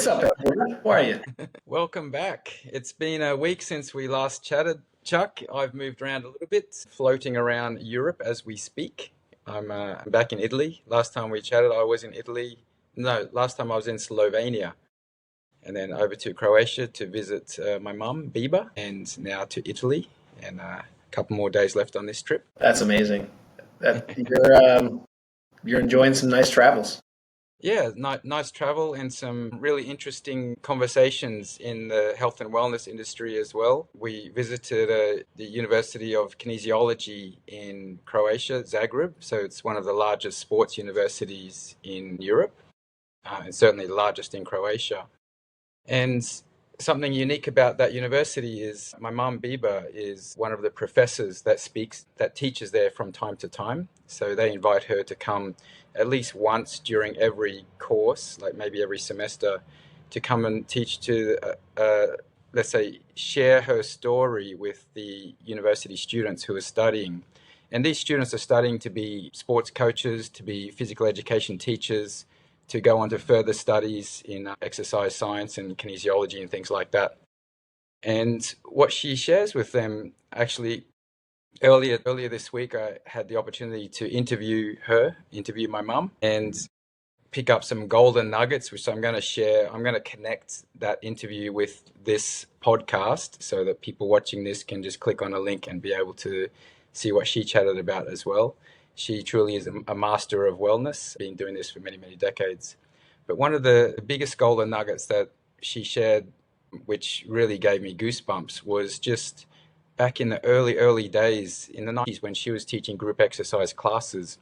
What's up, everyone? How are you? Welcome back. It's been a week since we last chatted, Chuck. I've moved around a little bit, floating around Europe as we speak. I'm back in Italy. Last time we chatted, I was in Italy. No, last time I was in Slovenia, and then over to Croatia to visit my mum, Biba, and now to Italy, and a couple more days left on this trip. That's amazing. That you're enjoying some nice travels. Yeah, nice travel and some really interesting conversations in the health and wellness industry as well. We visited the University of Kinesiology in Croatia, Zagreb. So it's one of the largest sports universities in Europe, and certainly the largest in Croatia. And something unique about that university is my mum, Biba, is one of the professors that teaches there from time to time. So they invite her to come at least once during every course, like maybe every semester, to come and teach let's say, share her story with the university students who are studying. And these students are studying to be sports coaches, to be physical education teachers, to go on to further studies in exercise science and kinesiology and things like that. And what she shares with them, actually, earlier this week, I had the opportunity to interview my mum, and pick up some golden nuggets, which I'm going to share. I'm going to connect that interview with this podcast so that people watching this can just click on a link and be able to see what she chatted about as well. She truly is a master of wellness, been doing this for many, many decades. But one of the biggest golden nuggets that she shared, which really gave me goosebumps, was just back in the early days in the 90s when she was teaching group exercise classes.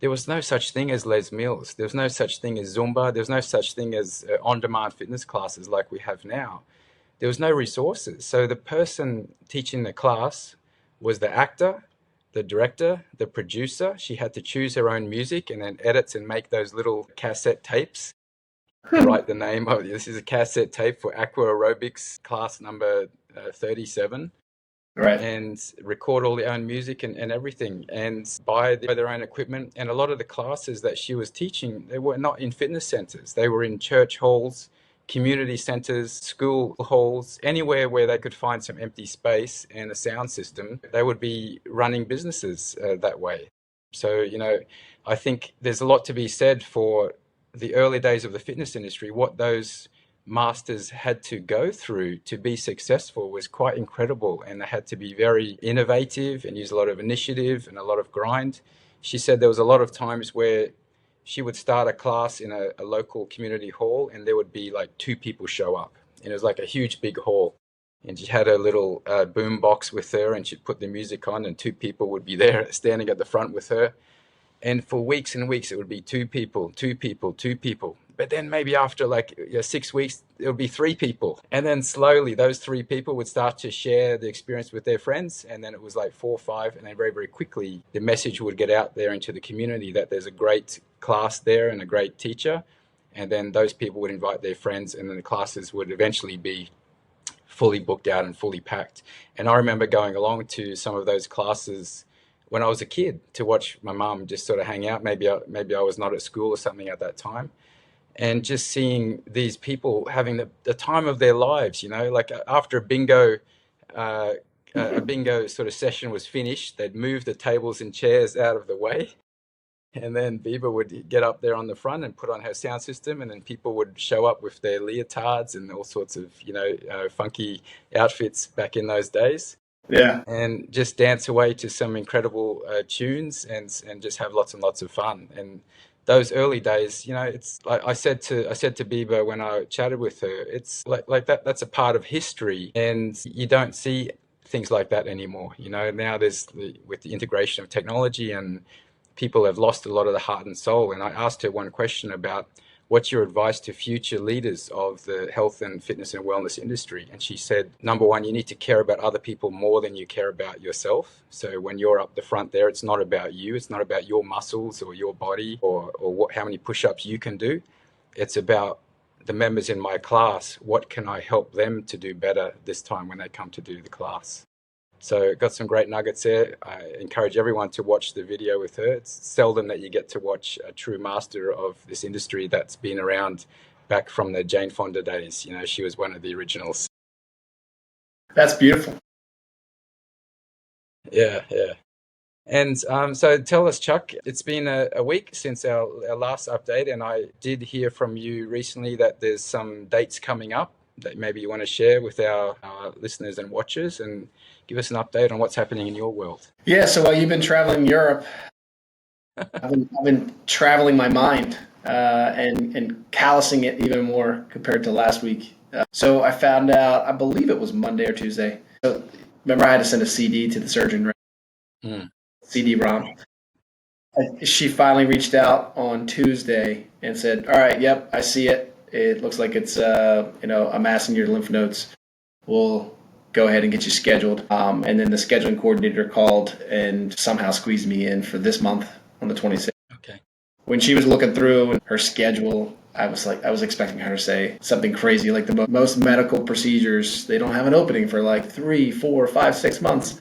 There was no such thing as Les Mills. There was no such thing as Zumba. There was no such thing as on-demand fitness classes like we have now. There was no resources. So the person teaching the class was the actor, the director, the producer. She had to choose her own music and then edit and make those little cassette tapes. Write the name of this is a cassette tape for aqua aerobics class number 37. Right. And record all their own music and everything, and buy their own equipment. And a lot of the classes that she was teaching, they were not in fitness centers. They were in church halls, community centers, school halls, anywhere where they could find some empty space and a sound system. They would be running businesses that way. So, I think there's a lot to be said for the early days of the fitness industry. What those masters had to go through to be successful was quite incredible, and they had to be very innovative and use a lot of initiative and a lot of grind. She said there was a lot of times where she would start a class in a local community hall, and there would be like 2 people show up, and it was like a huge big hall, and she had a little boom box with her, and she'd put the music on, and 2 people would be there standing at the front with her. And for weeks and weeks, it would be 2 people, 2 people, 2 people. But then maybe after 6 weeks, it would be 3 people. And then slowly those 3 people would start to share the experience with their friends. And then it was like 4 or 5. And then very, very quickly, the message would get out there into the community that there's a great class there and a great teacher. And then those people would invite their friends, and then the classes would eventually be fully booked out and fully packed. And I remember going along to some of those classes when I was a kid to watch my mum just sort of hang out. Maybe I was not at school or something at that time, and just seeing these people having the time of their lives. Like after a bingo sort of session was finished, they'd move the tables and chairs out of the way, and then Biba would get up there on the front and put on her sound system, and then people would show up with their leotards and all sorts of funky outfits back in those days. Yeah. And just dance away to some incredible tunes, and just have lots and lots of fun. And those early days, it's like I said to Biba when I chatted with her, it's like that's a part of history, and you don't see things like that anymore. Now with the integration of technology, and people have lost a lot of the heart and soul. And I asked her one question about, what's your advice to future leaders of the health and fitness and wellness industry? And she said, number one, you need to care about other people more than you care about yourself. So when you're up the front there, it's not about you. It's not about your muscles or your body or how many push-ups you can do. It's about the members in my class. What can I help them to do better this time when they come to do the class? So got some great nuggets there. I encourage everyone to watch the video with her. It's seldom that you get to watch a true master of this industry that's been around back from the Jane Fonda days. You know, she was one of the originals. That's beautiful. Yeah, yeah. And so tell us, Chuck, it's been a week since our last update, and I did hear from you recently that there's some dates coming up that maybe you want to share with our listeners and watchers and give us an update on what's happening in your world. Yeah, so while you've been traveling Europe, I've been traveling my mind and callousing it even more compared to last week. So I found out, I believe it was Monday or Tuesday. So remember, I had to send a CD to the surgeon, right? Mm. CD-ROM. She finally reached out on Tuesday and said, "All right, yep, I see it. It looks like it's a mass in your lymph nodes. We'll go ahead and get you scheduled." And then the scheduling coordinator called and somehow squeezed me in for this month on the 26th. Okay. When she was looking through her schedule, I was expecting her to say something crazy like most medical procedures, they don't have an opening for like 3, 4, 5, 6 months.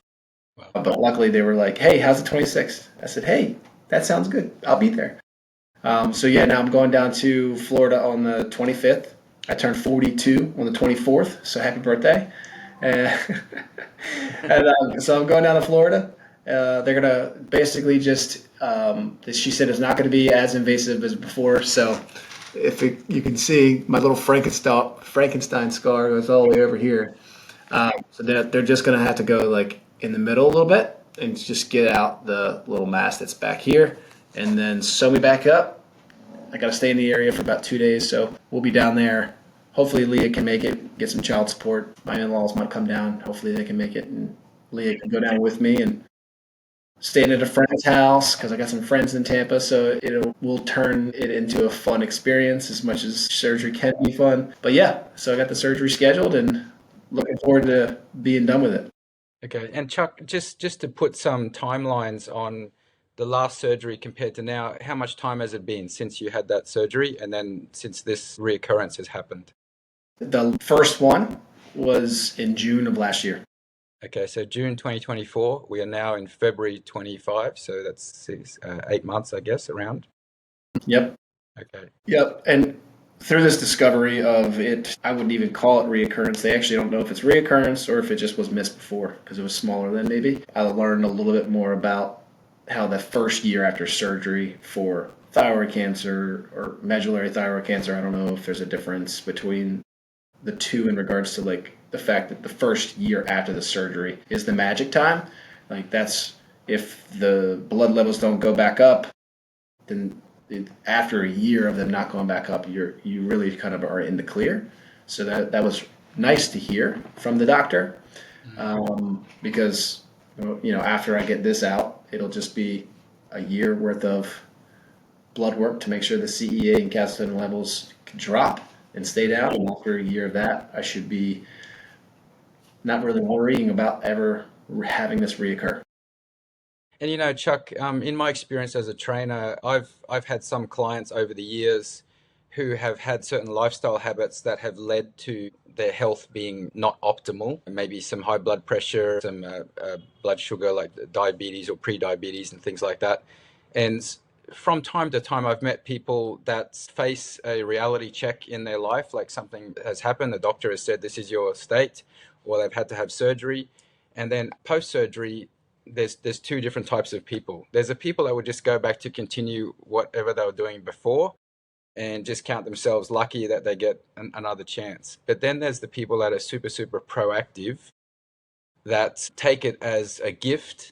Wow. But luckily they were like, "Hey, how's the 26th?" I said, "Hey, that sounds good. I'll be there." So yeah, now I'm going down to Florida on the 25th. I turned 42 on the 24th, so happy birthday. And, so I'm going down to Florida. They're gonna basically just. She said it's not going to be as invasive as before. So if you can see my little Frankenstein scar goes all the way over here. So they're just going to have to go like in the middle a little bit and just get out the little mass that's back here, and then sew me back up. I got to stay in the area for about 2 days, so we'll be down there. Hopefully Leah can make it, get some child support. My in-laws might come down. Hopefully they can make it, and Leah can go down with me and staying at a friend's house because I got some friends in Tampa, so we'll turn it into a fun experience as much as surgery can be fun. But yeah, so I got the surgery scheduled and looking forward to being done with it. Okay. And Chuck, just to put some timelines on the last surgery compared to now, how much time has it been since you had that surgery and then since this reoccurrence has happened? The first one was in June of last year. Okay, so June 2024, we are now in February 25, so that's 8 months, I guess, around. Yep. Okay. Yep. And through this discovery of it, I wouldn't even call it reoccurrence. They actually don't know if it's reoccurrence or if it just was missed before because it was smaller than maybe. I learned a little bit more about how the first year after surgery for thyroid cancer or medullary thyroid cancer, I don't know if there's a difference between the two in regards to like the fact that the first year after the surgery is the magic time. Like that's if the blood levels don't go back up, then after a year of them not going back up, you really kind of are in the clear. So that was nice to hear from the doctor, because after I get this out, it'll just be a year worth of blood work to make sure the CEA and calcium levels can drop and stay down. And after a year of that, I should be not really worrying about ever having this reoccur. And Chuck, in my experience as a trainer, I've had some clients over the years who have had certain lifestyle habits that have led to their health being not optimal. Maybe some high blood pressure, some blood sugar like diabetes or pre-diabetes and things like that. And from time to time, I've met people that face a reality check in their life, like something has happened. The doctor has said, this is your state, or they've had to have surgery. And then post-surgery, there's two different types of people. There's the people that would just go back to continue whatever they were doing before and just count themselves lucky that they get another chance. But then there's the people that are super, super proactive, that take it as a gift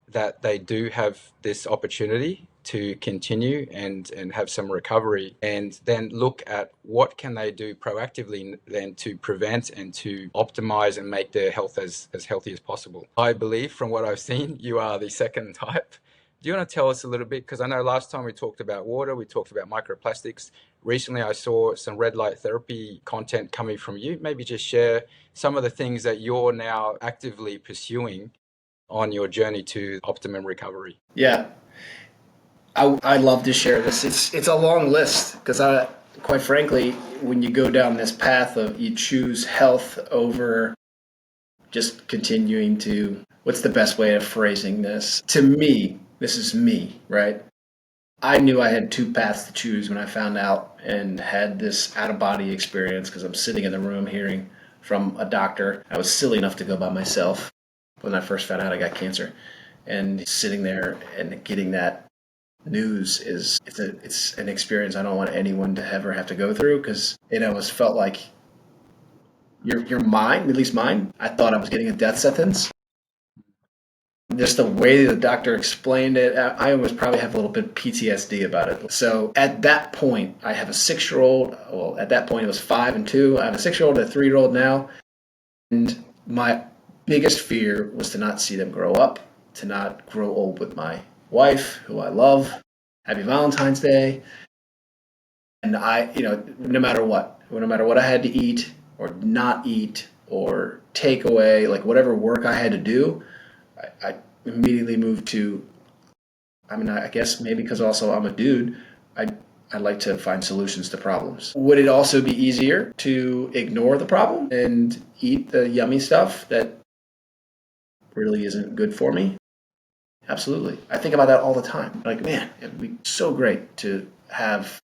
that they do have this opportunity to continue and have some recovery, and then look at what can they do proactively then to prevent and to optimize and make their health as healthy as possible. I believe from what I've seen, you are the second type. Do you want to tell us a little bit? Because I know last time we talked about water, we talked about microplastics. Recently, I saw some red light therapy content coming from you. Maybe just share some of the things that you're now actively pursuing on your journey to optimum recovery. Yeah, I love to share this. It's a long list because quite frankly, when you go down this path of you choose health over just continuing to, what's the best way of phrasing this? To me, this is me, right? I knew I had two paths to choose when I found out and had this out of body experience because I'm sitting in the room hearing from a doctor. I was silly enough to go by myself when I first found out I got cancer. And sitting there and getting that news is it's an experience I don't want anyone to ever have to go through because it almost felt like your mind, at least mine, I thought I was getting a death sentence. Just the way the doctor explained it, I almost probably have a little bit of PTSD about it. So at that point, I have a 6 year old. Well, at that point, it was 5 and 2. I have a 6 year old and a 3 year old now. And my biggest fear was to not see them grow up, to not grow old with my wife, who I love. Happy Valentine's Day. And no matter what I had to eat or not eat or take away, like whatever work I had to do, I immediately moved to. I mean, I guess maybe because also I'm a dude, I I like to find solutions to problems. Would it also be easier to ignore the problem and eat the yummy stuff that really isn't good for me? Absolutely. I think about that all the time. Like, man, it'd be so great to have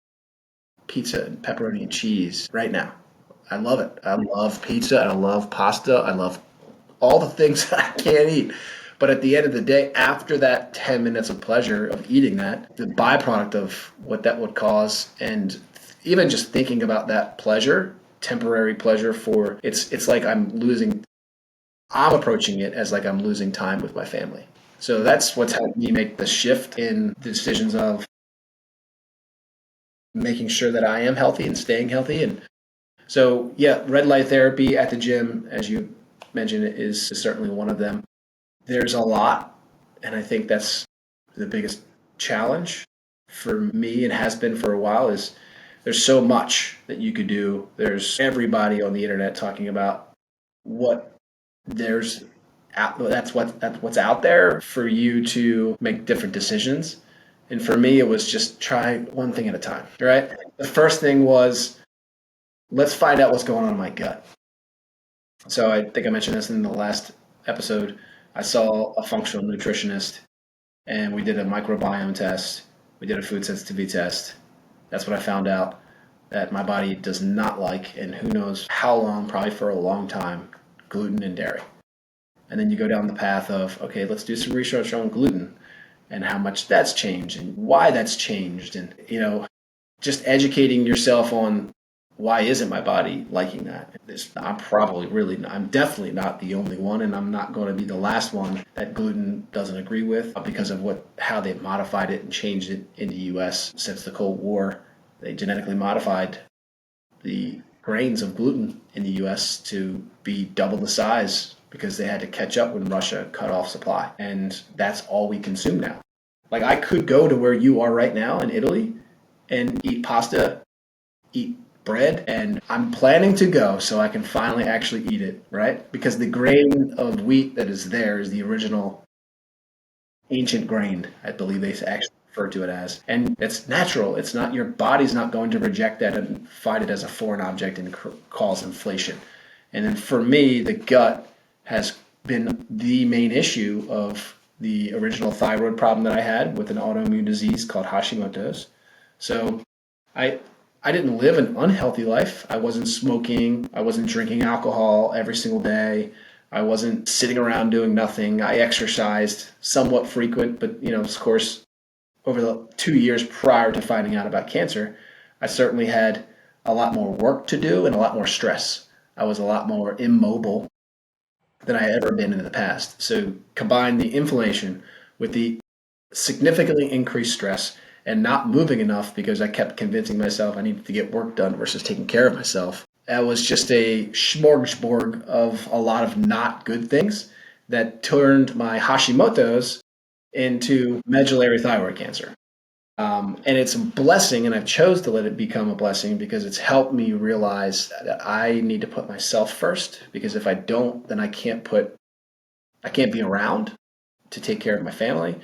pizza and pepperoni and cheese right now. I love it. I love pizza. I love pasta. I love all the things I can't eat. But at the end of the day, after that 10 minutes of pleasure of eating that, the byproduct of what that would cause, and even just thinking about that pleasure, temporary pleasure for it's like I'm approaching it as like I'm losing time with my family. So that's what's helped me make the shift in the decisions of making sure that I am healthy and staying healthy. And so, yeah, red light therapy at the gym, as you mentioned, is certainly one of them. There's a lot, and I think that's the biggest challenge for me and has been for a while is there's so much that you could do. There's everybody on the internet talking about what there's that's what's out there for you to make different decisions. And for me, it was just try one thing at a time, right? The first thing was let's find out what's going on in my gut. So I think I mentioned this in the last episode. I saw a functional nutritionist and we did a microbiome test. We did a food sensitivity test. That's what I found out that my body does not like, and who knows how long, probably for a long time, gluten and dairy. And then you go down the path of, okay, let's do some research on gluten and how much that's changed and why that's changed. And, just educating yourself on why isn't my body liking that? I'm definitely not the only one, and I'm not going to be the last one that gluten doesn't agree with because of how they've modified it and changed it in the U.S. since the Cold War. They genetically modified the grains of gluten in the U.S. to be double the size because they had to catch up when Russia cut off supply, and that's all we consume now. Like I could go to where you are right now in Italy and eat pasta, eat bread, and I'm planning to go so I can finally actually eat it, right? Because the grain of wheat that is there is the original ancient grain, I believe they actually refer to it as. And it's natural. It's not, your body's not going to reject that and find it as a foreign object and cause inflation. And then for me, the gut has been the main issue of the original thyroid problem that I had with an autoimmune disease called Hashimoto's. So I I didn't live an unhealthy life. I wasn't smoking. I wasn't drinking alcohol every single day. I wasn't sitting around doing nothing. I exercised somewhat frequent, but of course, over the 2 years prior to finding out about cancer, I certainly had a lot more work to do and a lot more stress. I was a lot more immobile than I had ever been in the past. So combine the inflammation with the significantly increased stress and not moving enough because I kept convincing myself I needed to get work done versus taking care of myself. That was just a smorgasbord of a lot of not good things that turned my Hashimoto's into medullary thyroid cancer. And it's a blessing, and I've chose to let it become a blessing because it's helped me realize that I need to put myself first. Because if I don't, then I can't be around to take care of my family.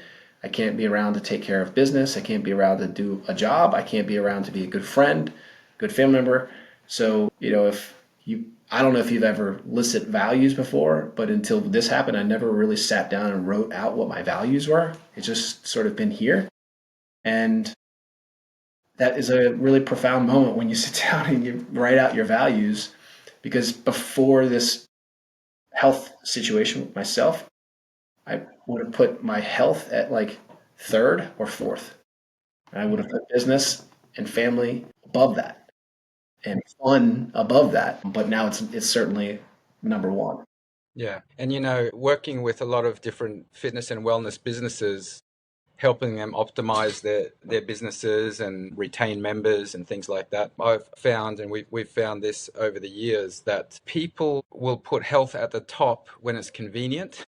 I can't be around to take care of business. I can't be around to do a job. I can't be around to be a good friend, good family member. So, I don't know if you've ever listed values before, but until this happened, I never really sat down and wrote out what my values were. It's just sort of been here. And that is a really profound moment when you sit down and you write out your values. Because before this health situation with myself, I would have put my health at like third or fourth. I would have put business and family above that and fun above that. But now it's certainly number one. Yeah. And working with a lot of different fitness and wellness businesses, helping them optimize their businesses and retain members and things like that. I've found, and we've found this over the years, that people will put health at the top when it's convenient.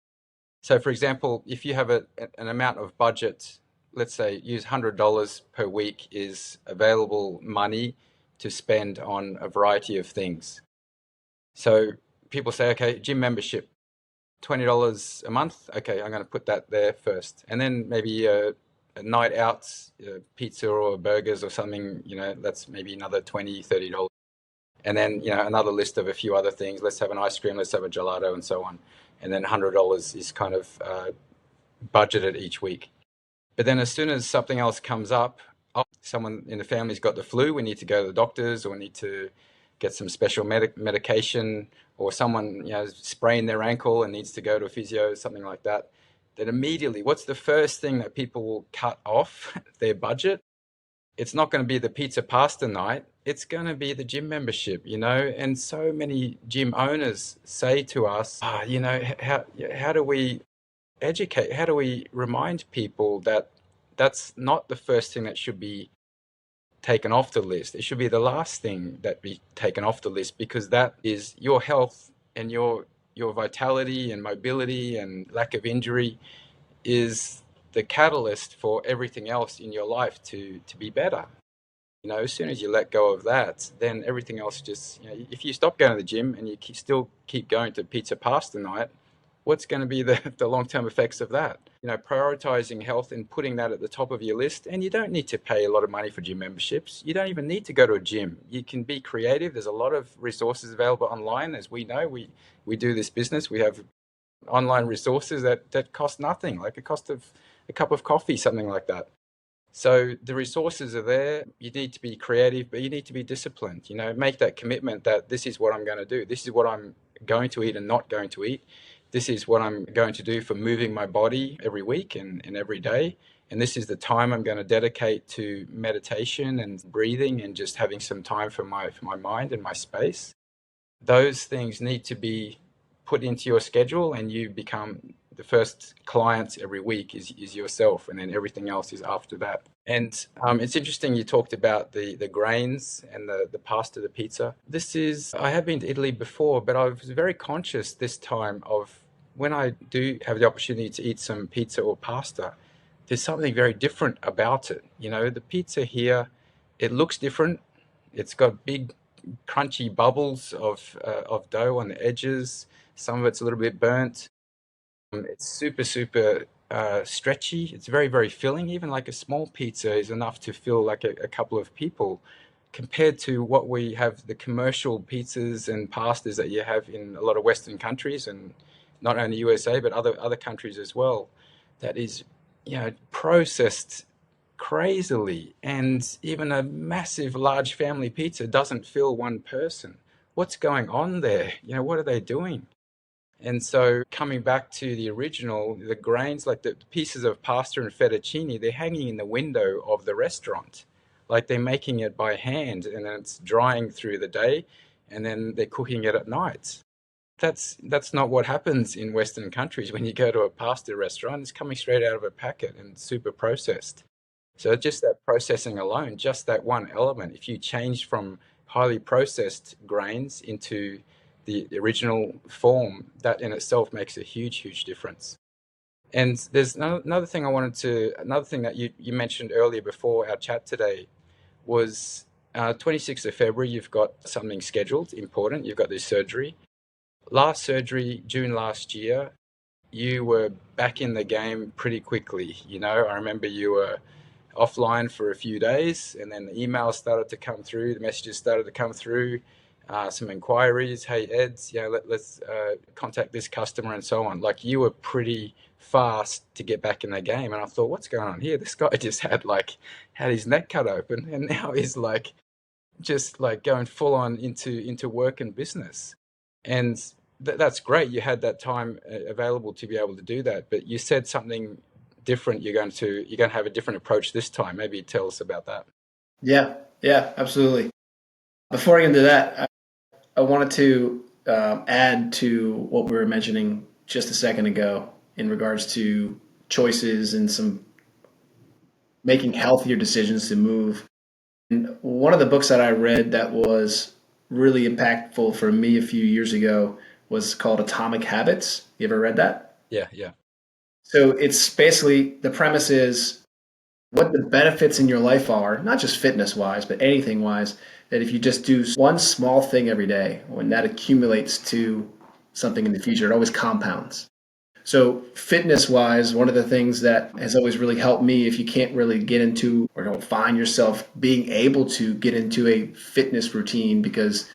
So, for example, if you have an amount of budget, let's say use $100 per week is available money to spend on a variety of things. So people say, okay, gym membership, $20 a month. Okay, I'm going to put that there first. And then maybe a night out, pizza or burgers or something, that's maybe another $20, $30. And then, another list of a few other things. Let's have an ice cream, let's have a gelato, and so on. And then $100 is kind of budgeted each week. But then as soon as something else comes up, oh, someone in the family's got the flu, we need to go to the doctors, or we need to get some special medication, or someone sprained their ankle and needs to go to a physio, something like that. Then immediately, what's the first thing that people will cut off their budget? It's not going to be the pizza pasta night. It's going to be the gym membership, And so many gym owners say to us, how do we educate? How do we remind people that that's not the first thing that should be taken off the list? It should be the last thing that be taken off the list, because that is your health and your vitality and mobility and lack of injury is the catalyst for everything else in your life to be better. As soon as you let go of that, then everything else just, if you stop going to the gym and you still keep going to pizza pasta night, what's going to be the long-term effects of that? Prioritizing health and putting that at the top of your list. And you don't need to pay a lot of money for gym memberships. You don't even need to go to a gym. You can be creative. There's a lot of resources available online. As we know, we do this business. We have online resources that cost nothing, like a cost of a cup of coffee, something like that. So the resources are there. You need to be creative, but you need to be disciplined. Make that commitment that this is what I'm going to do. This is what I'm going to eat and not going to eat. This is what I'm going to do for moving my body every week and every day. And this is the time I'm going to dedicate to meditation and breathing and just having some time for my mind and my space. Those things need to be put into your schedule, and you become the first clients every week is yourself, and then everything else is after that. And it's interesting you talked about the grains and the pasta, the pizza. I have been to Italy before, but I was very conscious this time of when I do have the opportunity to eat some pizza or pasta, there's something very different about it. The pizza here, it looks different. It's got big crunchy bubbles of dough on the edges. Some of it's a little bit burnt. It's super, super stretchy. It's very, very filling. Even like a small pizza is enough to fill like a couple of people, compared to what we have, the commercial pizzas and pastas that you have in a lot of Western countries, and not only USA, but other countries as well. That is, processed crazily. And even a massive, large family pizza doesn't fill one person. What's going on there? What are they doing? And so coming back to the original, the grains, like the pieces of pasta and fettuccine, they're hanging in the window of the restaurant. Like they're making it by hand, and then it's drying through the day, and then they're cooking it at night. That's not what happens in Western countries. When you go to a pasta restaurant, it's coming straight out of a packet and super processed. So just that processing alone, just that one element, if you change from highly processed grains into the original form, that in itself makes a huge, huge difference. And there's another thing another thing that you mentioned earlier before our chat today was 26th of February, you've got something scheduled, important. You've got this surgery. Last surgery, June last year, you were back in the game pretty quickly. I remember you were offline for a few days, and then the emails started to come through, the messages started to come through. some inquiries. Hey, Eds, let's contact this customer and so on. Like you were pretty fast to get back in the game, and I thought, what's going on here? This guy just had his neck cut open, and now he's like just like going full on into work and business, and that's great. You had that time available to be able to do that, but you said something different. You're going to have a different approach this time. Maybe tell us about that. Yeah, yeah, absolutely. Before I get into that, I wanted to add to what we were mentioning just a second ago in regards to choices and some making healthier decisions to move. And one of the books that I read that was really impactful for me a few years ago was called Atomic Habits. You ever read that? Yeah, yeah. So it's basically the premise is what the benefits in your life are, not just fitness wise, but anything wise, that if you just do one small thing every day, when that accumulates to something in the future, it always compounds. So, fitness wise, one of the things that has always really helped me, if you can't really get into or don't find yourself being able to get into a fitness routine because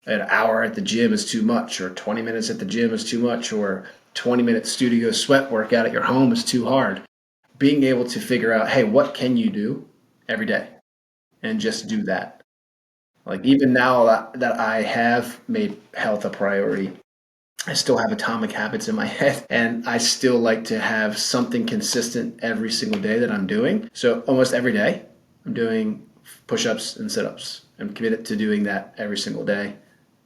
an hour at the gym is too much, or 20 minutes at the gym is too much, or 20-minute studio sweat workout at your home is too hard, being able to figure out, hey, what can you do every day? And just do that. Like even now that I have made health a priority, I still have atomic habits in my head and I still like to have something consistent every single day that I'm doing. So almost every day I'm doing push-ups and sit-ups. I'm committed to doing that every single day,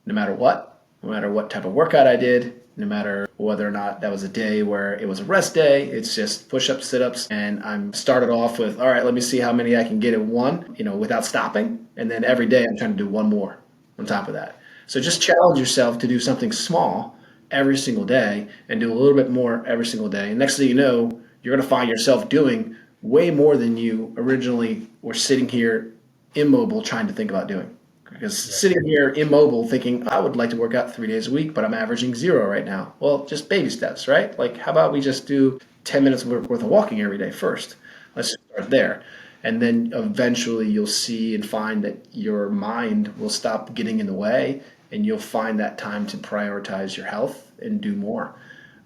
no matter what type of workout I did, no matter whether or not that was a day where it was a rest day. It's just push-ups, sit-ups, and I'm started off with, all right, let me see how many I can get in one, without stopping. And then every day I'm trying to do one more on top of that. So just challenge yourself to do something small every single day and do a little bit more every single day. And next thing you know, you're going to find yourself doing way more than you originally were sitting here immobile trying to think about doing. Because sitting here immobile thinking, I would like to work out 3 days a week, but I'm averaging 0 right now. Well, just baby steps, right? Like, how about we just do 10 minutes worth of walking every day first? Let's just start there. And then eventually you'll see and find that your mind will stop getting in the way and you'll find that time to prioritize your health and do more.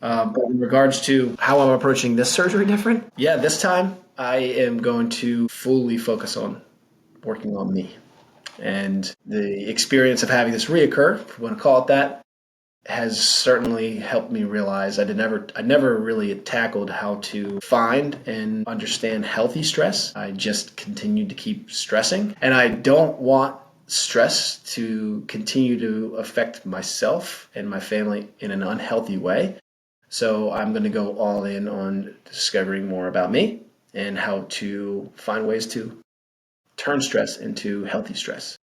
But in regards to how I'm approaching this surgery different, yeah, this time I am going to fully focus on working on me. And the experience of having this reoccur, if you want to call it that, has certainly helped me realize I never really tackled how to find and understand healthy stress. I just continued to keep stressing. And I don't want stress to continue to affect myself and my family in an unhealthy way. So I'm going to go all in on discovering more about me and how to find ways to turn stress into healthy stress.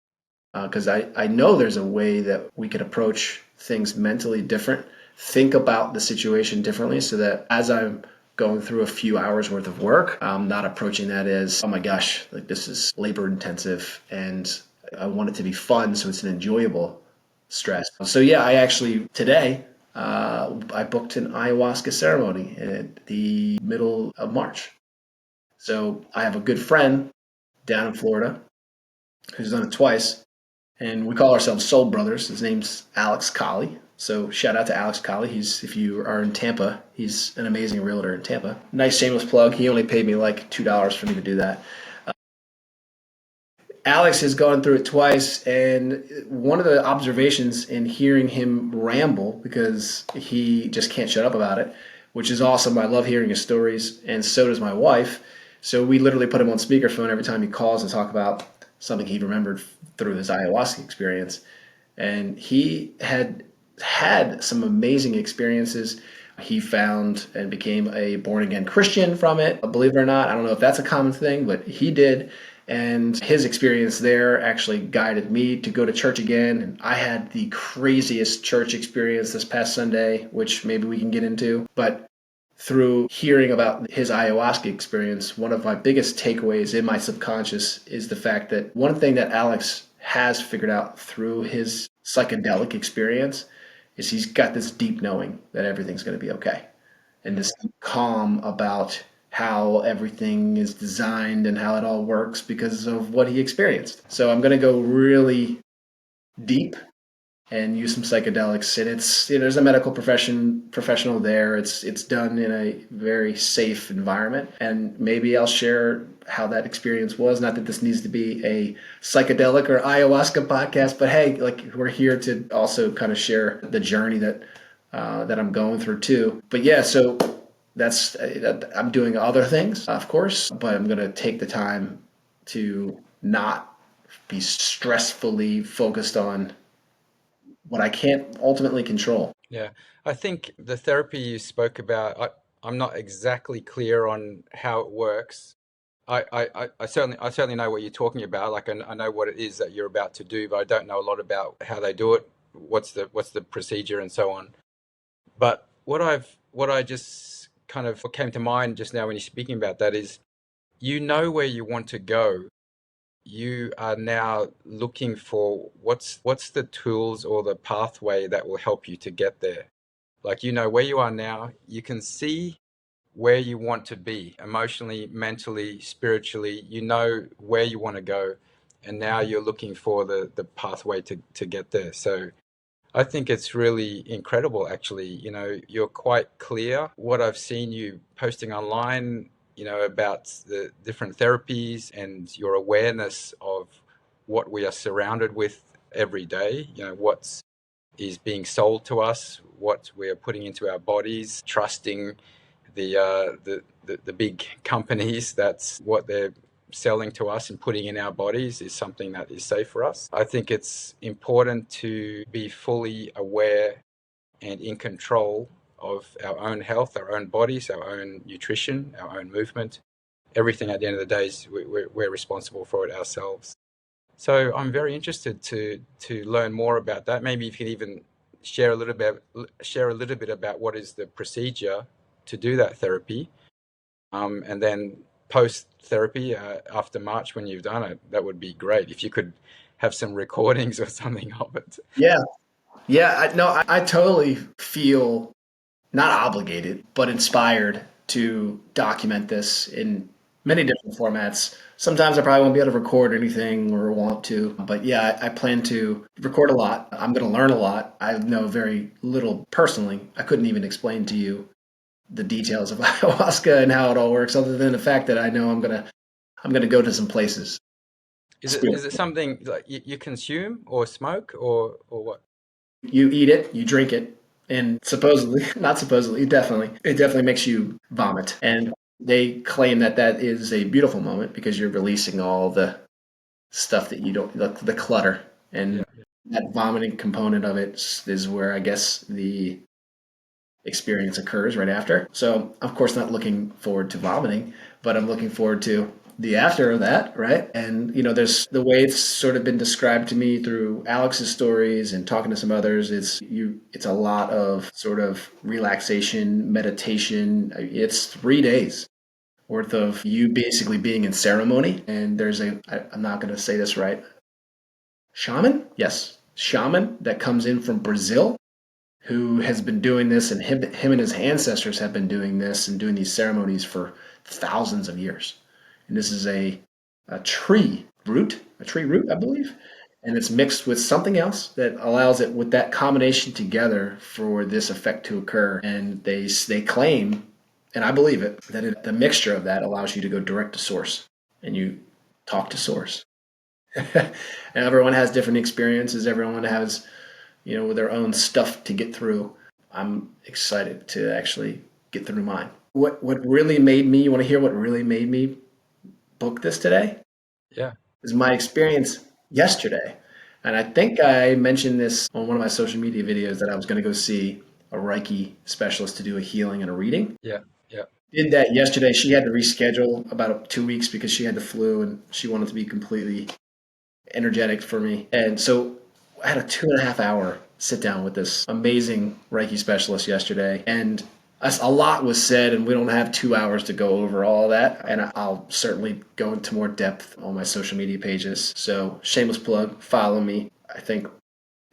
Because I know there's a way that we could approach things mentally different, think about the situation differently so that as I'm going through a few hours worth of work, I'm not approaching that as, oh my gosh, like this is labor intensive and I want it to be fun so it's an enjoyable stress. So yeah, I actually today, I booked an ayahuasca ceremony at the middle of March. So I have a good friend down in Florida who's done it twice. And we call ourselves Soul Brothers. His name's Alex Colley. So shout out to Alex Colley. If you are in Tampa, he's an amazing realtor in Tampa. Nice shameless plug. He only paid me like $2 for me to do that. Alex has gone through it twice, and one of the observations in hearing him ramble, because he just can't shut up about it, which is awesome. I love hearing his stories, and so does my wife. So we literally put him on speakerphone every time he calls and talk about something he remembered through his ayahuasca experience. And he had some amazing experiences. He found and became a born again Christian from it. Believe it or not, I don't know if that's a common thing, but he did. And his experience there actually guided me to go to church again. And I had the craziest church experience this past Sunday, which maybe we can get into. But through hearing about his ayahuasca experience, one of my biggest takeaways in my subconscious is the fact that one thing that Alex has figured out through his psychedelic experience is he's got this deep knowing that everything's going to be okay. And this calm about how everything is designed and how it all works because of what he experienced. So I'm going to go really deep and use some psychedelics. And it's, there's a medical professional there. It's done in a very safe environment, and maybe I'll share how that experience was. Not that this needs to be a psychedelic or ayahuasca podcast, but hey, like, we're here to also kind of share the journey that I'm going through too. But yeah, so that's, I'm doing other things, of course, but I'm going to take the time to not be stressfully focused on what I can't ultimately control. Yeah, I think the therapy you spoke about, I'm not exactly clear on how it works. I certainly know what you're talking about. Like I know what it is that you're about to do, but I don't know a lot about how they do it, what's the procedure and so on. But what I just kind of what came to mind just now when you're speaking about that is you know where you want to go. You are now looking for what's the tools or the pathway that will help you to get there. Like you know where you are now, you can see where you want to be emotionally, mentally, spiritually. You know where you want to go, and now you're looking for the pathway to get there. So I think it's really incredible, actually. You know, you're quite clear. What I've seen you posting online, you know, about the different therapies and your awareness of what we are surrounded with every day, you know, what is being sold to us, what we are putting into our bodies, trusting the big companies. That's what they're selling to us and putting in our bodies is something that is safe for us. I think it's important to be fully aware and in control of our own health, our own bodies, our own nutrition, our own movement. Everything at the end of the day is we're responsible for it ourselves. So I'm very interested to learn more about that. Maybe you can even share a little bit about what is the procedure to do that therapy, and then post therapy after March when you've done it. That would be great if you could have some recordings or something of it. Yeah. Yeah. No, I totally feel not obligated, but inspired to document this in many different formats. Sometimes I probably won't be able to record anything or want to, but yeah, I plan to record a lot. I'm going to learn a lot. I know very little personally. I couldn't even explain to you the details of ayahuasca and how it all works, other than the fact that I know I'm gonna go to some places. Spirit. Is it something like you consume or smoke or what? You eat it, you drink it, and supposedly, not supposedly, it definitely makes you vomit. And they claim that that is a beautiful moment because you're releasing all the stuff that you don't, the clutter, and Yeah. that vomiting component of it is where I guess the experience occurs right after. So, of course, not looking forward to vomiting, but I'm looking forward to the after of that, right? And there's the way it's sort of been described to me through Alex's stories and talking to some others. It's a lot of sort of relaxation, meditation. It's 3 days worth of you basically being in ceremony. And I'm not going to say this right, shaman? Yes, shaman that comes in from Brazil who has been doing this, and him and his ancestors have been doing this and doing these ceremonies for thousands of years. And this is a tree root, I believe, and it's mixed with something else that allows it with that combination together for this effect to occur. And they claim, and I believe it, that the mixture of that allows you to go direct to source, and you talk to source. And everyone has different experiences. Everyone has with their own stuff to get through. I'm excited to actually get through mine. What really made me, you want to hear what really made me book this today? Yeah. Is my experience yesterday. And I think I mentioned this on one of my social media videos that I was going to go see a Reiki specialist to do a healing and a reading. Yeah. Yeah. Did that yesterday. She had to reschedule about 2 weeks because she had the flu and she wanted to be completely energetic for me. And so I had a 2.5 hour sit down with this amazing Reiki specialist yesterday. And a lot was said, and we don't have 2 hours to go over all that. And I'll certainly go into more depth on my social media pages. So, shameless plug, follow me. I think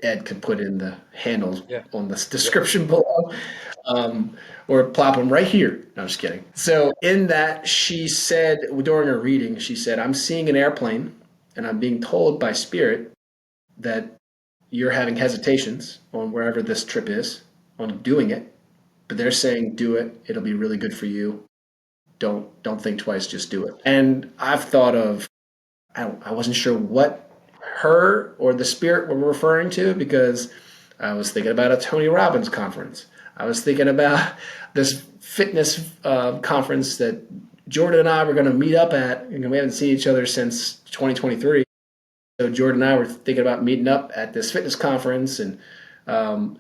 Ed could put in the handles Yeah. on the Yeah. description below, or plop them right here. No, I'm just kidding. So, in that, she said during her reading, she said, I'm seeing an airplane, and I'm being told by spirit that you're having hesitations on wherever this trip is on doing it, but they're saying do it. It'll be really good for you. Don't think twice. Just do it. And I've thought of I wasn't sure what her or the spirit were referring to because I was thinking about a Tony Robbins conference. I was thinking about this fitness conference that Jordan and I were going to meet up at, and we haven't seen each other since 2023. So Jordan and I were thinking about meeting up at this fitness conference, and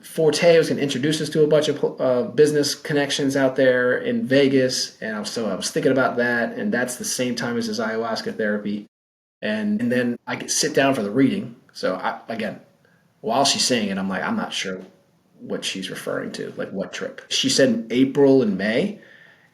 Forte was going to introduce us to a bunch of business connections out there in Vegas, and I was thinking about that, and that's the same time as his ayahuasca therapy, and then I could sit down for the reading. So again, while she's saying it, I'm like, I'm not sure what she's referring to, like what trip. She said April and May,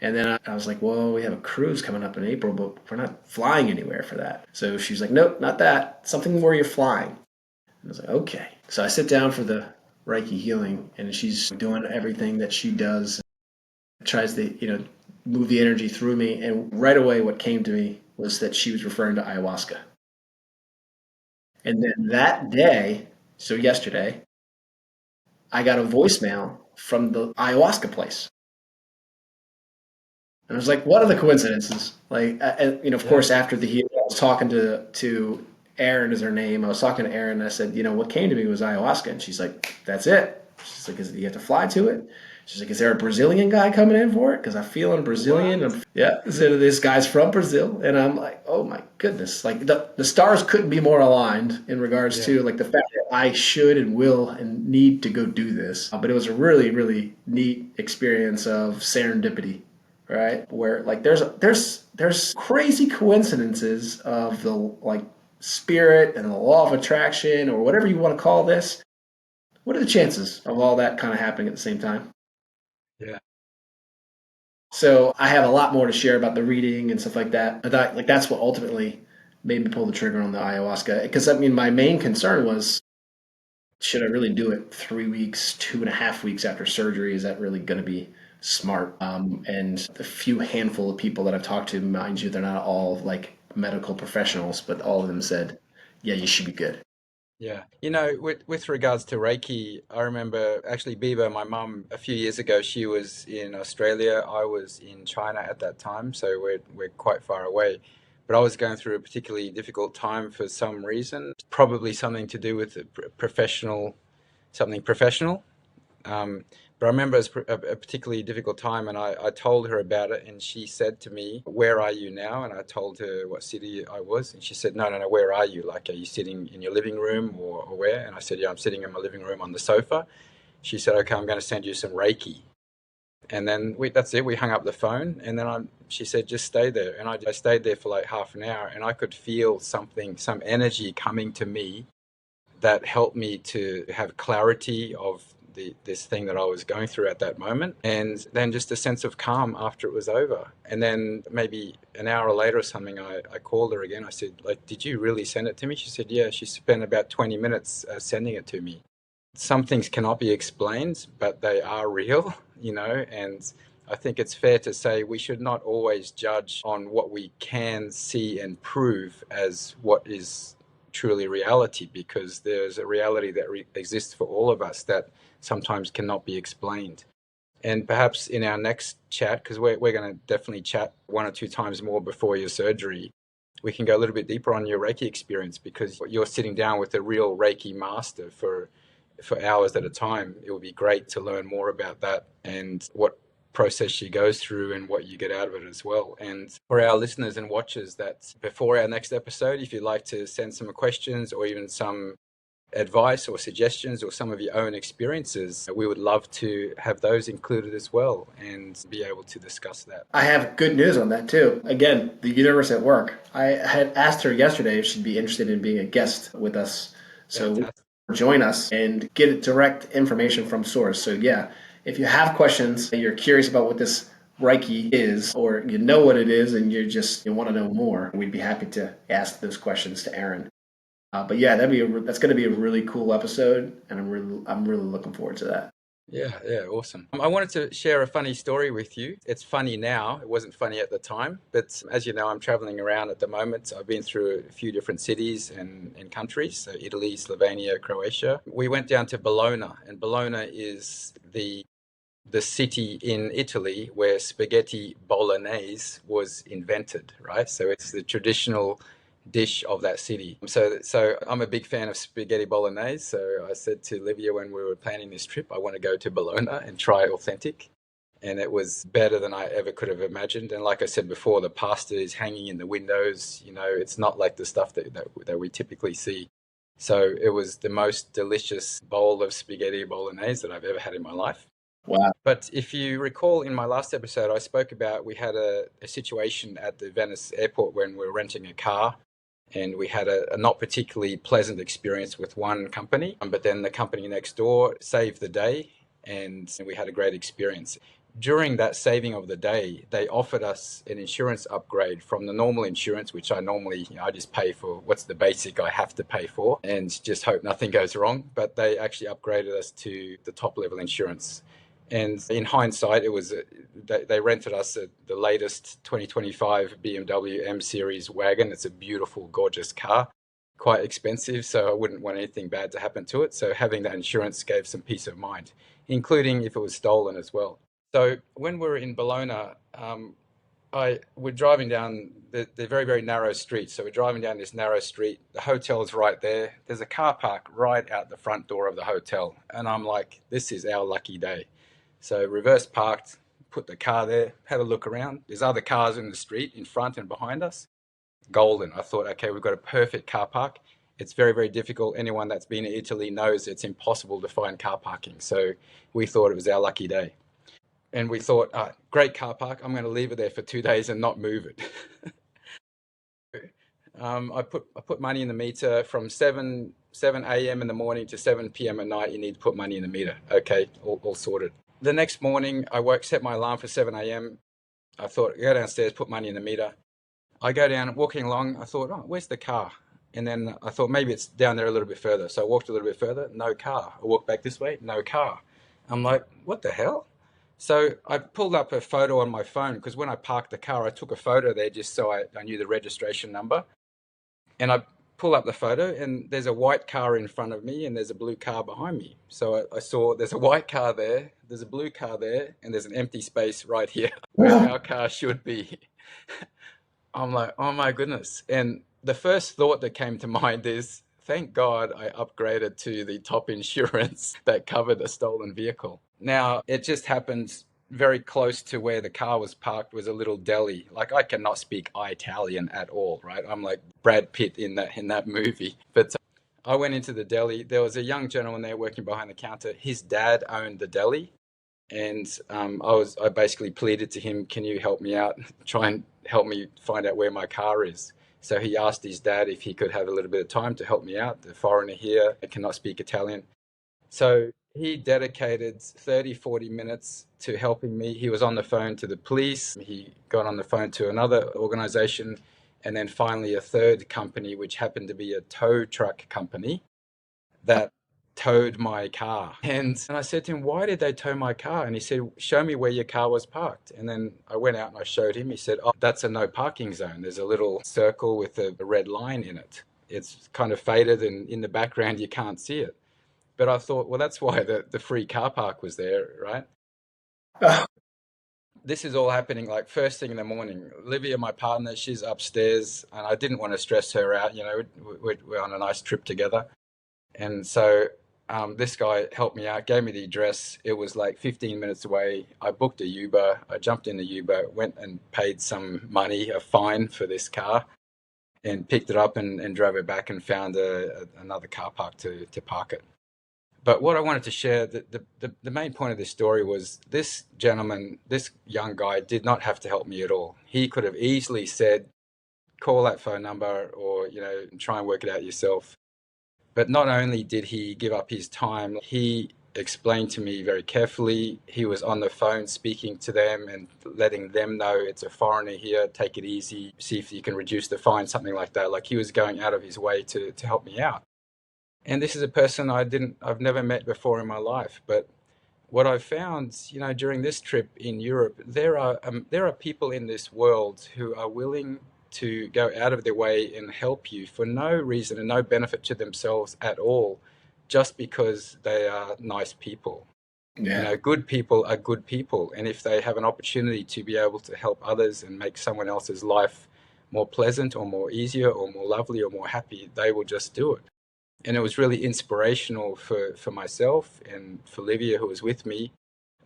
and then I was like, well, we have a cruise coming up in April, but we're not flying anywhere for that. So she's like, nope, not that. Something where you're flying. And I was like, okay. So I sit down for the Reiki healing, and she's doing everything that she does, tries to, move the energy through me. And right away, what came to me was that she was referring to ayahuasca. And then that day, so yesterday, I got a voicemail from the ayahuasca place. And I was like, what are the coincidences? Like, of Yeah. course, after the healing, I was talking to Erin is her name. I was talking to Erin and I said, what came to me was ayahuasca. And she's like, that's it. She's like, you have to fly to it? She's like, is there a Brazilian guy coming in for it? Because I feel I'm Brazilian. What? Yeah. So this guy's from Brazil. And I'm like, oh my goodness. Like the stars couldn't be more aligned in regards Yeah. to like the fact that I should and will and need to go do this. But it was a really, really neat experience of serendipity, right? Where like there's crazy coincidences of the like spirit and the law of attraction or whatever you want to call this. What are the chances of all that kind of happening at the same time? Yeah. So I have a lot more to share about the reading and stuff like that. But that's what ultimately made me pull the trigger on the ayahuasca. Because I mean, my main concern was, should I really do it 3 weeks, 2.5 weeks after surgery? Is that really going to be smart? And the few handful of people that I've talked to, mind you, they're not all like medical professionals, but all of them said, yeah, you should be good. Yeah. With regards to Reiki, I remember actually Biba, my mum, a few years ago, she was in Australia. I was in China at that time, so we're quite far away. But I was going through a particularly difficult time for some reason, probably something to do with professional, something professional. But I remember it was a particularly difficult time, and I told her about it, and she said to me, "Where are you now?" And I told her what city I was, and she said, "No, no, no. Where are you? Like, are you sitting in your living room or where?" And I said, "Yeah, I'm sitting in my living room on the sofa." She said, "Okay, I'm going to send you some Reiki." And then that's it. We hung up the phone, and then she said, "Just stay there." And I stayed there for like half an hour, and I could feel something, some energy coming to me that helped me to have clarity of this thing that I was going through at that moment, and then just a sense of calm after it was over. And then maybe an hour later or something, I called her again. I said, like, did you really send it to me? She said, yeah. She spent about 20 minutes sending it to me. Some things cannot be explained, but they are real, and I think it's fair to say we should not always judge on what we can see and prove as what is truly reality, because there's a reality that exists for all of us that sometimes cannot be explained. And perhaps in our next chat, because we're going to definitely chat one or two times more before your surgery, we can go a little bit deeper on your Reiki experience, because you're sitting down with a real Reiki master for hours at a time. It would be great to learn more about that and what process she goes through and what you get out of it as well. And for our listeners and watchers, that before our next episode, if you'd like to send some questions or even some advice or suggestions or some of your own experiences, we would love to have those included as well and be able to discuss that. I have good news on that too. Again, the universe at work. I had asked her yesterday if she'd be interested in being a guest with us. So Fantastic. join us and get direct information from source. So yeah, if you have questions and you're curious about what this Reiki is, or you know what it is and you want to know more, we'd be happy to ask those questions to Erin. But yeah, that's going to be a really cool episode, and I'm really looking forward to that. Yeah, yeah, awesome. I wanted to share a funny story with you. It's funny now. It wasn't funny at the time, but as you know, I'm traveling around at the moment. I've been through a few different cities and countries, so Italy, Slovenia, Croatia. We went down to Bologna, and Bologna is the city in Italy where spaghetti bolognese was invented, right? So it's the traditional dish of that city. So I'm a big fan of spaghetti bolognese. So I said to Livia when we were planning this trip, I want to go to Bologna and try authentic. And it was better than I ever could have imagined. And like I said before, the pasta is hanging in the windows. You know, it's not like the stuff that we typically see. So it was the most delicious bowl of spaghetti bolognese that I've ever had in my life. Wow. But if you recall in my last episode, I spoke about we had a situation at the Venice airport when we were renting a car, and we had a not particularly pleasant experience with one company, but then the company next door saved the day, and we had a great experience. During that saving of the day, they offered us an insurance upgrade from the normal insurance, which I normally, I just pay for what's the basic I have to pay for and just hope nothing goes wrong. But they actually upgraded us to the top level insurance. And in hindsight, it was they rented us the latest 2025 BMW M Series wagon. It's a beautiful, gorgeous car, quite expensive, so I wouldn't want anything bad to happen to it. So having that insurance gave some peace of mind, including if it was stolen as well. So when we were in Bologna, we're driving down the very, very narrow street. So we're driving down this narrow street. The hotel is right there. There's a car park right out the front door of the hotel. And I'm like, this is our lucky day. So reverse parked, put the car there, had a look around. There's other cars in the street in front and behind us. Golden. I thought, okay, we've got a perfect car park. It's very, very difficult. Anyone that's been in Italy knows it's impossible to find car parking. So we thought it was our lucky day. And we thought, great car park. I'm going to leave it there for 2 days and not move it. I put money in the meter from 7 a.m. in the morning to 7 p.m. at night. You need to put money in the meter. Okay, all sorted. The next morning, set my alarm for 7 a.m. I thought, go downstairs, put money in the meter. I go down, walking along. I thought, oh, where's the car? And then I thought maybe it's down there a little bit further. So I walked a little bit further, no car. I walked back this way, no car. I'm like, what the hell? So I pulled up a photo on my phone because when I parked the car, I took a photo there just so I knew the registration number. And I pull up the photo, and there's a white car in front of me, and there's a blue car behind me. So I saw there's a white car there, there's a blue car there, and there's an empty space right here where our car should be. I'm like, oh my goodness. And the first thought that came to mind is, thank God I upgraded to the top insurance that covered a stolen vehicle. Now, it just happens very close to where the car was parked was a little deli. Like I cannot speak Italian at all, right? I'm like Brad Pitt in that movie. But I went into the deli. There was a young gentleman there working behind the counter. His dad owned the deli, and I basically pleaded to him, can you help me out, try and help me find out where my car is. So he asked his dad if he could have a little bit of time to help me out. The foreigner here, I cannot speak Italian. So he dedicated 30, 40 minutes to helping me. He was on the phone to the police. He got on the phone to another organization, and then finally a third company, which happened to be a tow truck company that towed my car. And I said to him, why did they tow my car? And he said, show me where your car was parked. And then I went out and I showed him. He said, oh, that's a no parking zone. There's a little circle with a red line in it. It's kind of faded, and in the background you can't see it. But I thought, well, that's why the free car park was there, right? This is all happening like first thing in the morning. Olivia, my partner, she's upstairs, and I didn't want to stress her out. You know, we're on a nice trip together. And so this guy helped me out, gave me the address. It was like 15 minutes away. I booked a Uber. I jumped in the Uber, went and paid some money, a fine for this car, and picked it up and drove it back and found another car park to park it. But what I wanted to share, the main point of this story was this gentleman, this young guy, did not have to help me at all. He could have easily said, call that phone number, or, you know, try and work it out yourself. But not only did he give up his time, he explained to me very carefully. He was on the phone speaking to them and letting them know it's a foreigner here, take it easy, see if you can reduce the fine, something like that. Like he was going out of his way to help me out. And this is a person I've never met before in my life, but What I found, during this trip in Europe, there are people in this world who are willing to go out of their way and help you for no reason and no benefit to themselves at all, just because they are nice people. Yeah. Good people are good people, and if they have an opportunity to be able to help others and make someone else's life more pleasant or more easier or more lovely or more happy, they will just do it. And it was really inspirational for myself and for Livia, who was with me.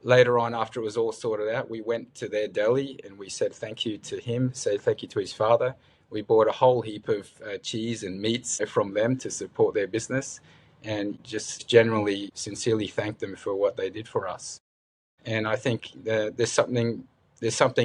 Later on, after it was all sorted out, we went to their deli and we said thank you to him, said thank you to his father. We bought a whole heap of cheese and meats from them to support their business, and just generally, sincerely thanked them for what they did for us. And I think there's something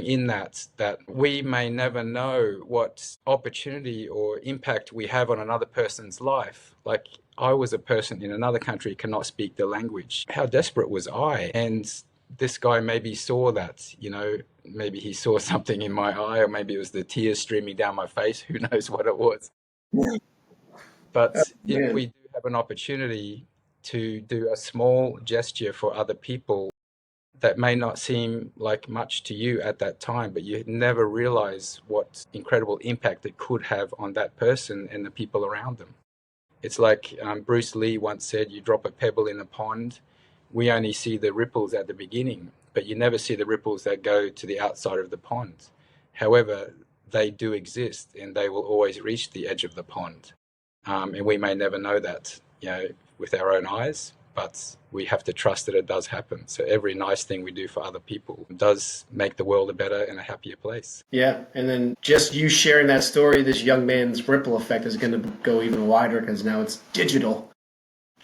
in that we may never know what opportunity or impact we have on another person's life. Like, I was a person in another country, cannot speak the language. How desperate was I? And this guy maybe saw that, maybe he saw something in my eye, or maybe it was the tears streaming down my face. Who knows what it was? Oh, But if man. we do have an opportunity to do a small gesture for other people, that may not seem like much to you at that time, but you never realize what incredible impact it could have on that person and the people around them. It's like Bruce Lee once said, you drop a pebble in a pond, we only see the ripples at the beginning, but you never see the ripples that go to the outside of the pond. However, they do exist and they will always reach the edge of the pond. And we may never know that, with our own eyes, but we have to trust that it does happen. So every nice thing we do for other people does make the world a better and a happier place. Yeah. And then just you sharing that story, this young man's ripple effect is going to go even wider because now it's digital.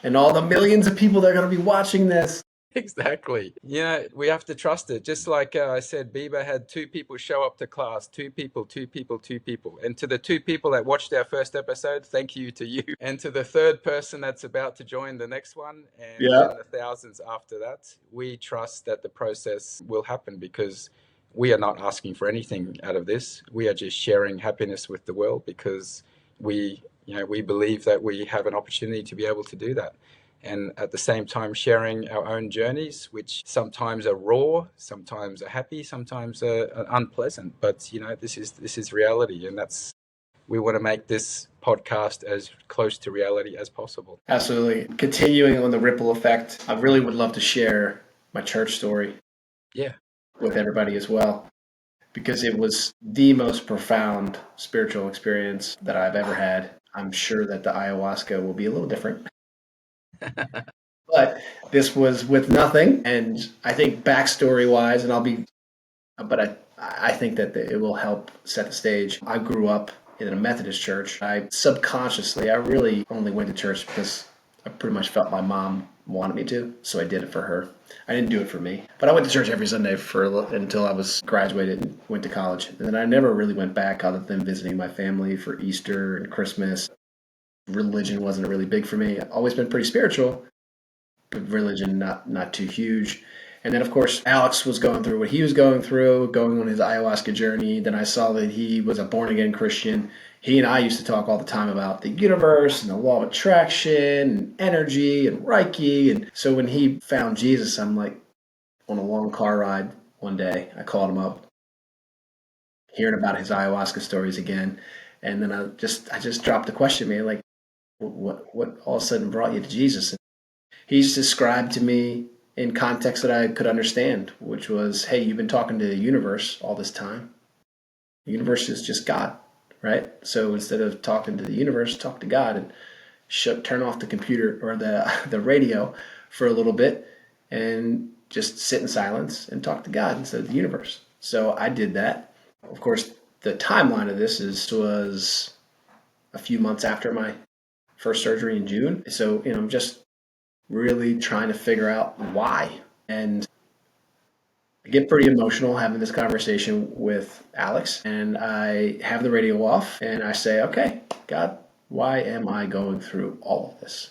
And all the millions of people that are going to be watching this. Exactly. We have to trust it. Just like I said, Bieber had two people show up to class, two people, two people, two people. And to the two people that watched our first episode, thank you to you. And to the third person that's about to join the next one, and Yeah. then the thousands after that, we trust that the process will happen because we are not asking for anything out of this. We are just sharing happiness with the world because we believe that we have an opportunity to be able to do that, and at the same time sharing our own journeys, which sometimes are raw, sometimes are happy, sometimes are unpleasant. But this is reality, and we want to make this podcast as close to reality as possible. Absolutely. Continuing on the ripple effect, I really would love to share my church story Yeah. with everybody as well, because it was the most profound spiritual experience that I've ever had. I'm sure that the ayahuasca will be a little different, but this was with nothing. And I think backstory wise, but I think that it will help set the stage. I grew up in a Methodist church. I really only went to church because I pretty much felt my mom wanted me to, so I did it for her. I didn't do it for me, but I went to church every Sunday until I was graduated and went to college, and then I never really went back other than visiting my family for Easter and Christmas. Religion wasn't really big for me. I've always been pretty spiritual, but religion not too huge. And then of course Alex was going through what he was going through, going on his ayahuasca journey. Then I saw that he was a born again Christian. He and I used to talk all the time about the universe and the law of attraction and energy and Reiki. And so when he found Jesus, I'm like on a long car ride one day, I called him up, hearing about his ayahuasca stories again. And then I just dropped the question, man, like what all of a sudden brought you to Jesus? He's described to me in context that I could understand, which was, hey, you've been talking to the universe all this time. The universe is just God, right? So instead of talking to the universe, talk to God and turn off the computer or the radio for a little bit and just sit in silence and talk to God instead of the universe. So I did that. Of course, the timeline of was a few months after my first surgery in June. So, I'm just really trying to figure out why. And I get pretty emotional having this conversation with Alex, and I have the radio off and I say, okay, God, why am I going through all of this?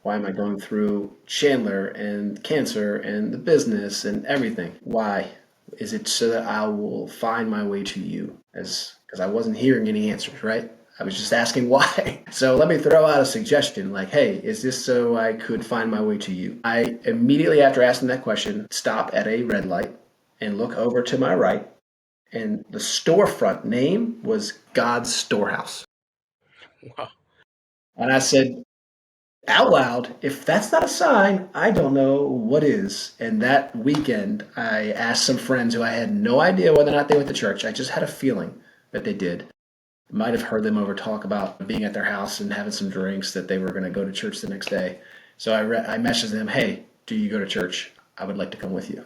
Why am I going through Chandler and cancer and the business and everything? Why? Is it so that I will find my way to you? Because I wasn't hearing any answers, right? I was just asking why. So let me throw out a suggestion like, hey, is this so I could find my way to you? I immediately after asking that question, stop at a red light and look over to my right. And the storefront name was God's Storehouse. Wow. And I said out loud, if that's not a sign, I don't know what is. And that weekend, I asked some friends who I had no idea whether or not they went to church. I just had a feeling that they did. Might have heard them over talk about being at their house and having some drinks that they were going to go to church the next day. So I messaged them, hey, do you go to church? I would like to come with you.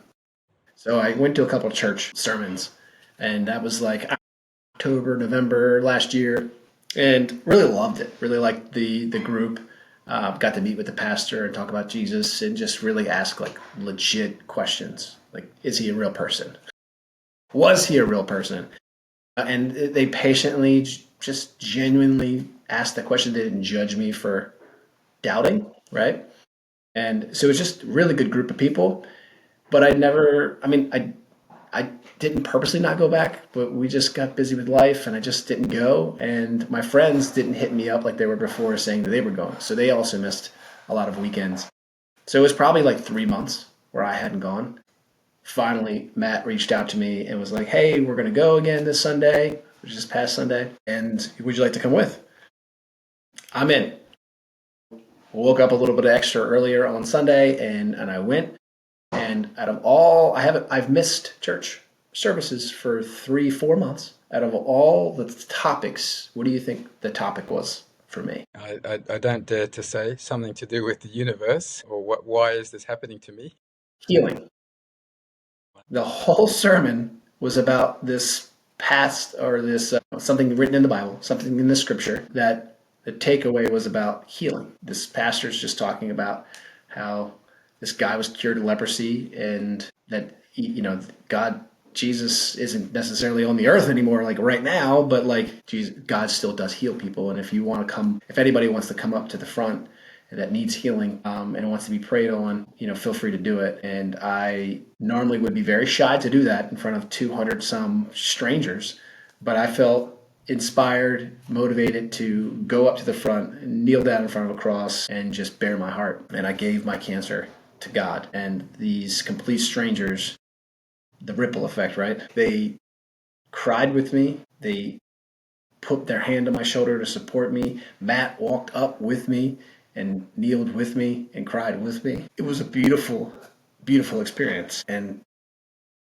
So I went to a couple of church sermons, and that was like October, November last year, and really loved it. Really liked the group. Got to meet with the pastor and talk about Jesus and just really ask like legit questions. Like, is he a real person? Was he a real person? And they patiently, just genuinely asked that question. They didn't judge me for doubting, right? And so it was just a really good group of people. But I never, I mean, I didn't purposely not go back, but we just got busy with life and I just didn't go. And my friends didn't hit me up like they were before saying that they were going. So they also missed a lot of weekends. So it was probably like 3 months where I hadn't gone. Finally, Matt reached out to me and was like, hey, we're going to go again this Sunday, which is this past Sunday. And would you like to come with? I'm in. Woke up a little bit extra earlier on Sunday and I went. And out of all, I've missed church services for 3, 4 months. Out of all the topics, what do you think the topic was for me? I don't dare to say something to do with the universe or why is this happening to me? Healing. The whole sermon was about this past or this something written in the Bible, something in the scripture that the takeaway was about healing. This pastor's just talking about how this guy was cured of leprosy and that, God, Jesus isn't necessarily on the earth anymore, like right now, but like Jesus, God still does heal people. And if you want to come, if anybody wants to come up to the front that needs healing and wants to be prayed on, feel free to do it. And I normally would be very shy to do that in front of 200 some strangers, but I felt inspired, motivated to go up to the front, kneel down in front of a cross, and just bare my heart. And I gave my cancer to God. And these complete strangers, the ripple effect, right? They cried with me. They put their hand on my shoulder to support me. Matt walked up with me and kneeled with me and cried with me. It was a beautiful, beautiful experience. And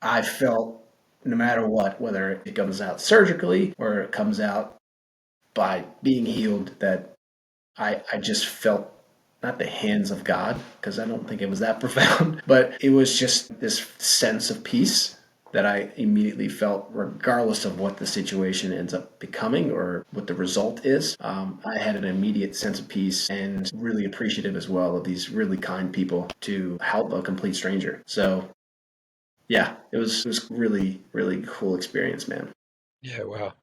I felt no matter what, whether it comes out surgically or it comes out by being healed, that I just felt not the hands of God, because I don't think it was that profound, but it was just this sense of peace that I immediately felt, regardless of what the situation ends up becoming or what the result is. I had an immediate sense of peace and really appreciative as well of these really kind people to help a complete stranger. So yeah, it was really, really cool experience, man. Yeah, wow.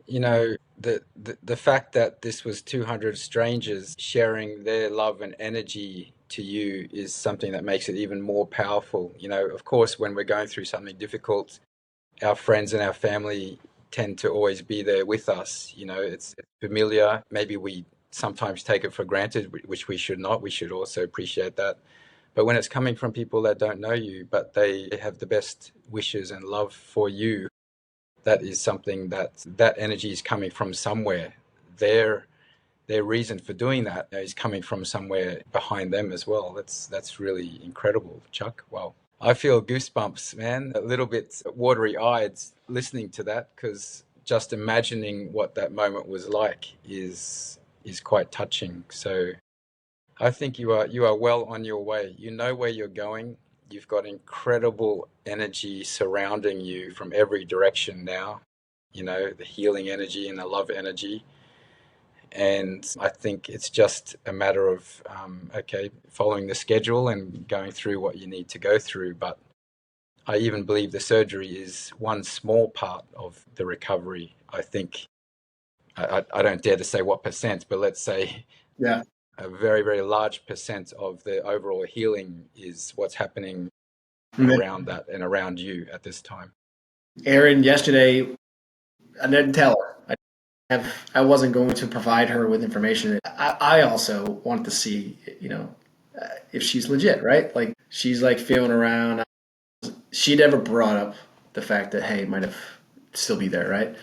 The fact that this was 200 strangers sharing their love and energy to you is something that makes it even more powerful. Of course, when we're going through something difficult, our friends and our family tend to always be there with us. It's familiar. Maybe we sometimes take it for granted, which we should not. We should also appreciate that. But when it's coming from people that don't know you, but they have the best wishes and love for you, that is something that energy is coming from somewhere. Their their reason for doing that is coming from somewhere behind them as well. That's really incredible, Chuck. Wow. I feel goosebumps, man, a little bit watery eyed listening to that, because just imagining what that moment was like is quite touching. So I think you are well on your way. You know where you're going. You've got incredible energy surrounding you from every direction now. The healing energy and the love energy. And I think it's just a matter of, okay, following the schedule and going through what you need to go through. But I even believe the surgery is one small part of the recovery. I think, I don't dare to say what percent, but let's say Yeah. a very, very large percent of the overall healing is what's happening And then around that and around you at this time. Erin yesterday, I didn't tell her. I wasn't going to provide her with information. I also wanted to see, if she's legit, right? Like she's like feeling around. She never brought up the fact that, hey, it might have still be there, right?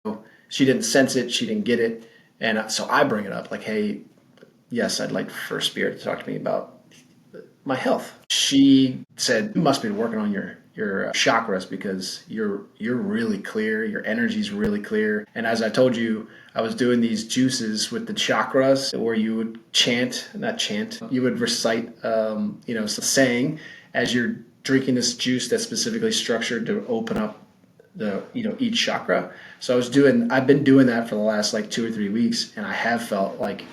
So she didn't sense it. She didn't get it. And so I bring it up like, hey, yes, I'd like for Spirit to talk to me about my health. She said, "You must be working on your chakras because you're really clear. Your energy's really clear." And as I told you, I was doing these juices with the chakras where you would not chant, you would recite, some saying as you're drinking this juice that's specifically structured to open up each chakra. So I've been doing that for the last like 2 or 3 weeks, and I have felt like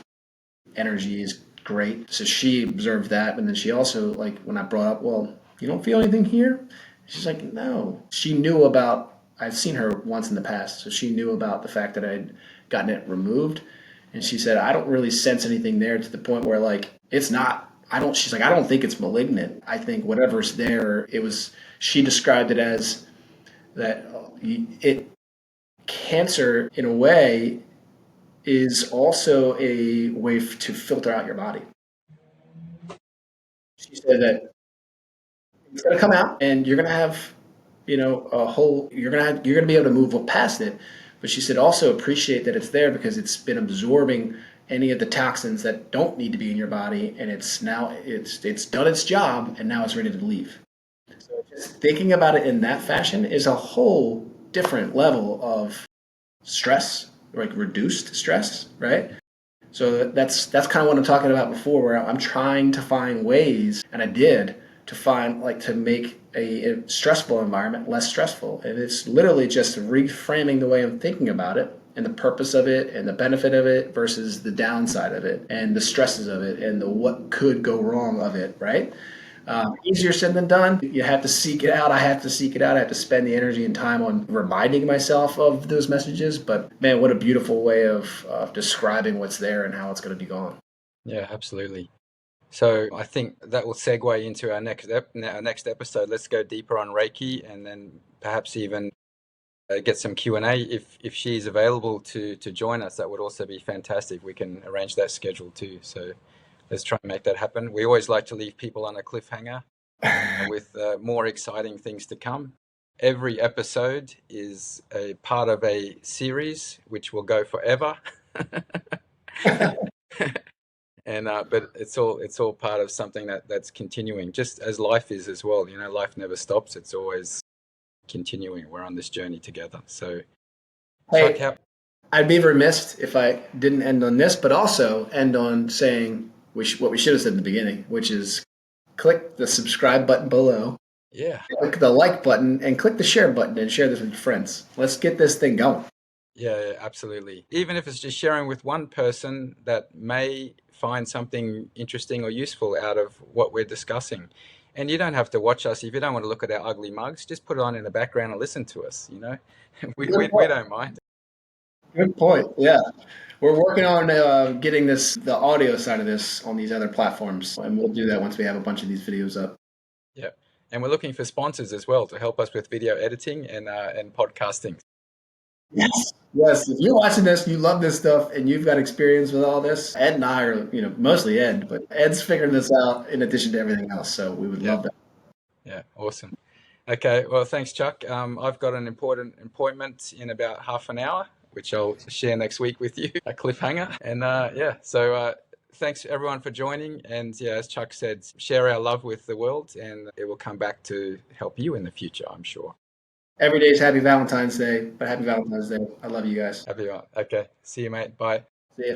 energy is great. So she observed that, and then she also, like, when I brought up, well, you don't feel anything here? She's like, no. She knew about. I've seen her once in the past, so she knew about the fact that I'd gotten it removed, and she said, I don't really sense anything there to the point where like it's not. I don't. She's like, I don't think it's malignant. I think whatever's there, it was. She described it as that it cancer in a way is also a way to filter out your body. She said that it's going to come out, and you're going to have, a whole. You're going to be able to move past it. But she said also appreciate that it's there because it's been absorbing any of the toxins that don't need to be in your body, and it's done its job, and now it's ready to leave. So just thinking about it in that fashion is a whole different level of stress, like reduced stress, right? So that's kind of what I'm talking about before, where I'm trying to find ways, and I did to find like to make a stressful environment less stressful, and it's literally just reframing the way I'm thinking about it and the purpose of it and the benefit of it versus the downside of it and the stresses of it and the what could go wrong of it, right? Easier said than done. You have to seek it out. I have to seek it out. I have to spend the energy and time on reminding myself of those messages. But man, what a beautiful way of describing what's there and how it's going to be gone. Yeah, absolutely. So I think that will segue into our next episode. Let's go deeper on Reiki, and then perhaps even get some Q&A if she's available to join us. That would also be fantastic. We can arrange that schedule too. So let's try and make that happen. We always like to leave people on a cliffhanger with more exciting things to come. Every episode is a part of a series which will go forever. And but it's all part of something that's continuing, just as life is as well. Life never stops. It's always continuing. We're on this journey together. So, Chuck, Hey, I'd be remiss if I didn't end on this, but also end on saying what we should have said in the beginning, which is click the subscribe button below, yeah, click the like button, and click the share button and share this with your friends. Let's get this thing going. yeah, absolutely. Even if it's just sharing with one person that may find something interesting or useful out of what we're discussing. And you don't have to watch us if you don't want to look at our ugly mugs. Just put it on in the background and listen to us. We don't mind. Good point. Yeah. We're working on getting the audio side of this on these other platforms, and we'll do that once we have a bunch of these videos up. Yeah, and we're looking for sponsors as well to help us with video editing and podcasting. Yes. Yes. If you're watching this, you love this stuff, and you've got experience with all this, Ed and I are, mostly Ed, but Ed's figuring this out in addition to everything else. So we would Yeah, love that. yeah, awesome. Okay, well, thanks, Chuck. I've got an important appointment in about half an hour, which I'll share next week with you, a cliffhanger. And yeah, so thanks everyone for joining. And yeah, as Chuck said, share our love with the world, and it will come back to help you in the future, I'm sure. Every day is Happy Valentine's Day, but Happy Valentine's Day. I love you guys. Happy. Okay, see you, mate. Bye. See ya.